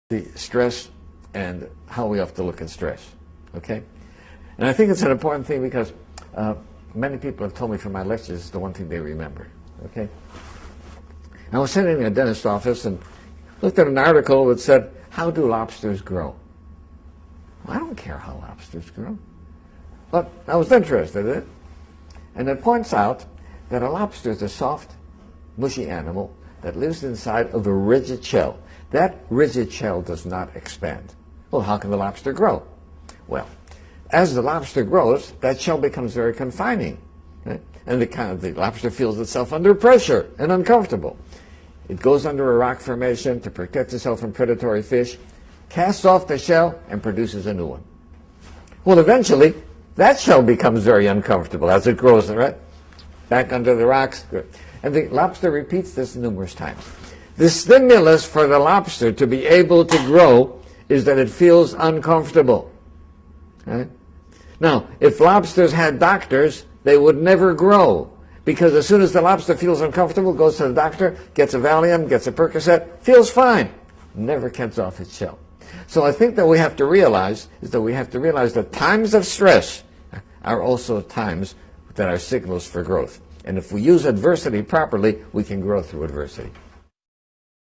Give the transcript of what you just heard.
the stress and how we have to look at stress. Okay? And I think it's an important thing because many people have told me from my lectures it's the one thing they remember. Okay? I was sitting in a dentist's office and looked at an article that said, "How do lobsters grow?" Well, I don't care how lobsters grow. But I was interested in it. And it points out that a lobster is a soft, mushy animal that lives inside of a rigid shell. That rigid shell does not expand. Well, how can the lobster grow? Well, as the lobster grows, that shell becomes very confining. Right? And the lobster feels itself under pressure and uncomfortable. It goes under a rock formation to protect itself from predatory fish, casts off the shell, and produces a new one. Well, eventually, that shell becomes very uncomfortable as it grows, right? Back under the rocks. Good. And the lobster repeats this numerous times. The stimulus for the lobster to be able to grow is that it feels uncomfortable. Right? Now, if lobsters had doctors, they would never grow. Because as soon as the lobster feels uncomfortable, goes to the doctor, gets a Valium, gets a Percocet, feels fine. Never gets off its shell. So I think that we have to realize that times of stress are also times that are signals for growth. And if we use adversity properly, we can grow through adversity.